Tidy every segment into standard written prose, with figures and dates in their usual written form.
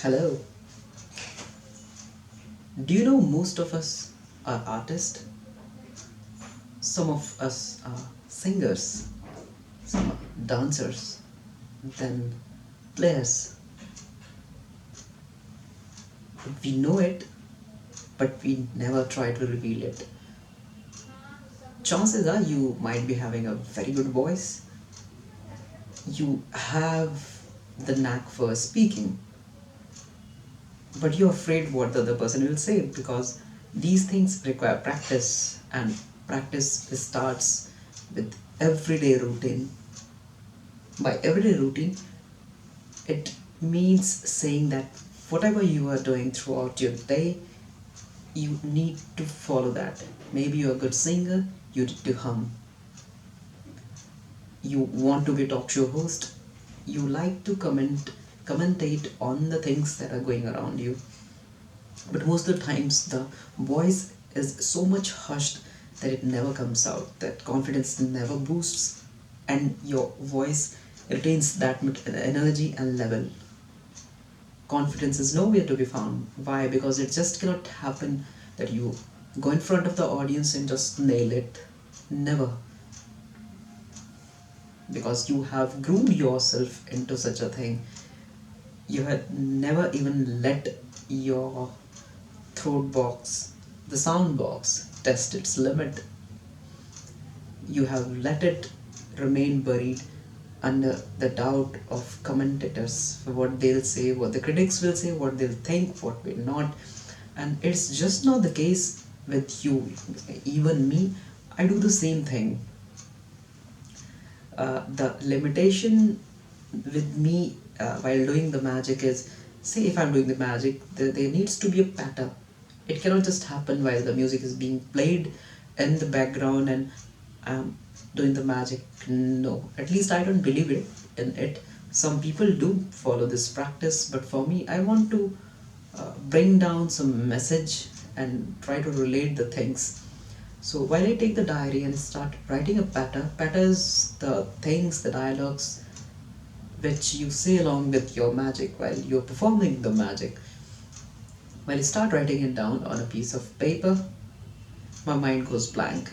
Hello. Do you know most of us are artists? Some of us are singers, some are dancers, then players. We know it, but we never try to reveal it. Chances are you might be having a very good voice. You have the knack for speaking, but you're afraid what the other person will say because these things require practice, and practice starts with everyday routine. By everyday routine, it means saying that whatever you are doing throughout your day, you need to follow that. Maybe you're a good singer, you need to hum. You want to be a talk show host, you like to commentate on the things that are going around you. But most of the times the voice is so much hushed that it never comes out, that confidence never boosts, and your voice retains that much energy and level. Confidence is nowhere to be found. Why? Because it just cannot happen that you go in front of the audience and just nail it. Never. Because you have groomed yourself into such a thing. You had never even let your throat box, the sound box, test its limit. You have let it remain buried under the doubt of commentators, what they'll say, what the critics will say, what they'll think, what will not. And it's just not the case with you, even me. I do the same thing. The limitation with me while doing the magic is, say if I'm doing the magic, there needs to be a pattern. It cannot just happen while the music is being played in the background and I'm doing the magic. No, at least I don't believe it in it. Some people do follow this practice, but for me, I want to bring down some message and try to relate the things. So while I take the diary and start writing a patter is the things, the dialogues which you say along with your magic while you're performing the magic. When I start writing it down on a piece of paper, my mind goes blank.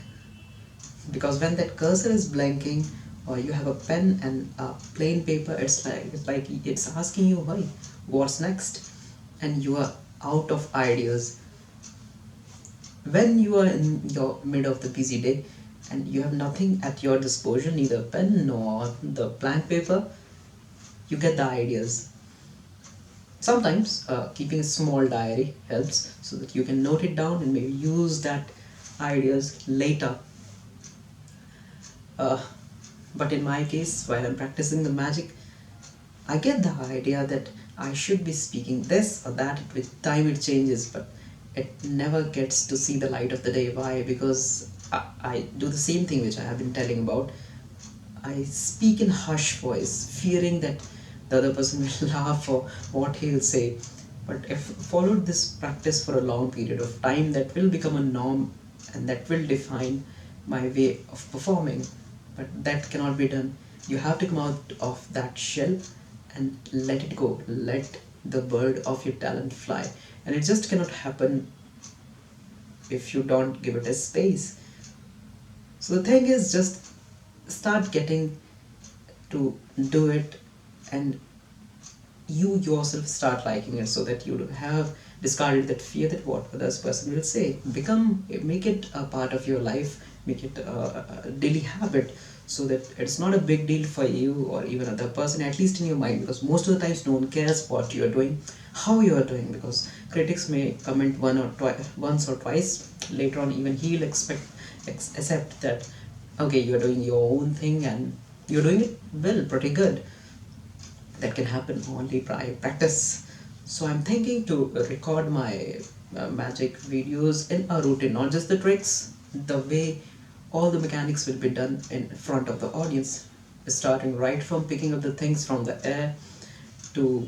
Because when that cursor is blanking, or you have a pen and a plain paper, it's like it's asking you, why, what's next, and you are out of ideas. When you are in your mid of the busy day and you have nothing at your disposal, neither pen nor the blank paper, you get the ideas. Sometimes keeping a small diary helps so that you can note it down and maybe use that ideas later. uh, but in my case, while I'm practicing the magic, I get the idea that I should be speaking this or that. With time it changes, but it never gets to see the light of the day. Why? Because I do the same thing which I have been telling about. I speak in hush voice, fearing that the other person will laugh or what he'll say. But if followed this practice for a long period of time, that will become a norm and that will define my way of performing. But that cannot be done. You have to come out of that shell and let it go. Let the bird of your talent fly. And it just cannot happen if you don't give it a space. So the thing is, just start getting to do it, and you yourself start liking it, so that you have discarded that fear that what others person will say. Make it a part of your life, make it a daily habit, so that it's not a big deal for you or even other person, at least in your mind, because most of the times no one cares what you are doing, how you are doing, because critics may comment once or twice. Later on, even he'll accept that okay, you are doing your own thing and you're doing it well, pretty good. That can happen only by practice. So I'm thinking to record my magic videos in a routine, not just the tricks, the way all the mechanics will be done in front of the audience, starting right from picking up the things from the air to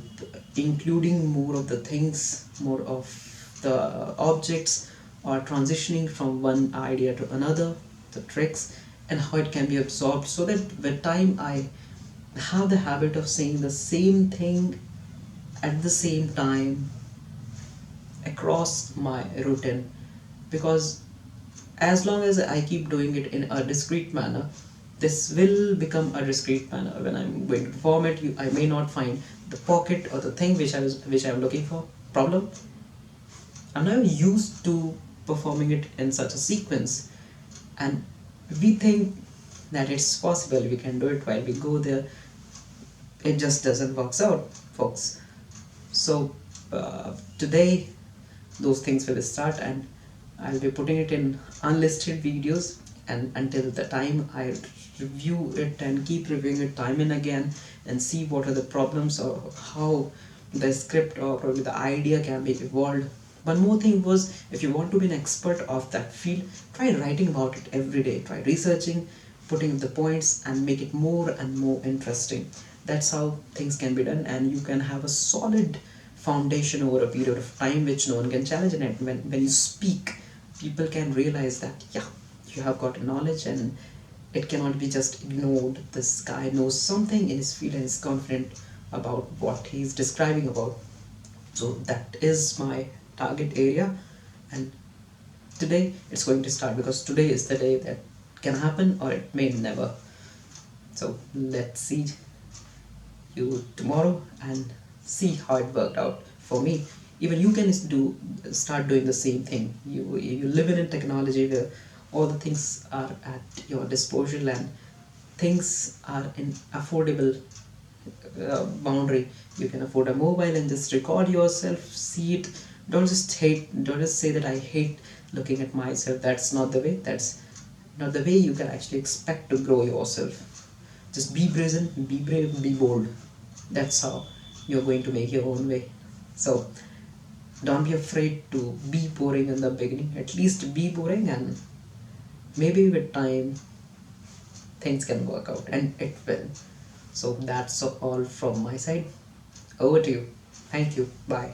including more of the things, more of the objects, or transitioning from one idea to another, the tricks, and how it can be absorbed, so that with time I have the habit of saying the same thing at the same time across my routine, because as long as I keep doing it in a discrete manner, this will become a discrete manner. When I'm going to perform it, I may not find the pocket or the thing which I'm looking for. Problem. I'm now used to performing it in such a sequence, and we think that it's possible. We can do it while we go there. It just doesn't works out, folks. So today those things will start, and I'll be putting it in unlisted videos, and until the time I review it and keep reviewing it time and again and see what are the problems or how the script or probably the idea can be evolved. One more thing was, if you want to be an expert of that field, try writing about it every day, try researching, putting up the points and make it more and more interesting. That's how things can be done, and you can have a solid foundation over a period of time which no one can challenge. And when you speak, people can realize that yeah, you have got knowledge and it cannot be just ignored. This guy knows something in his field and is confident about what he's describing about. So that is my target area, and today it's going to start, because today is the day that can happen or it may never. So let's see you tomorrow and see how it worked out for me. Even you can start doing the same thing. You live in a technology where all the things are at your disposal and things are in affordable boundary. You can afford a mobile and just record yourself, see it. Don't just say that I hate looking at myself. That's not the way. That's not the way you can actually expect to grow yourself. Just be present, be brave, be bold. That's how you're going to make your own way. So don't be afraid to be boring in the beginning. At least be boring, and maybe with time things can work out, and it will. So that's all from my side. Over to you. Thank you. Bye.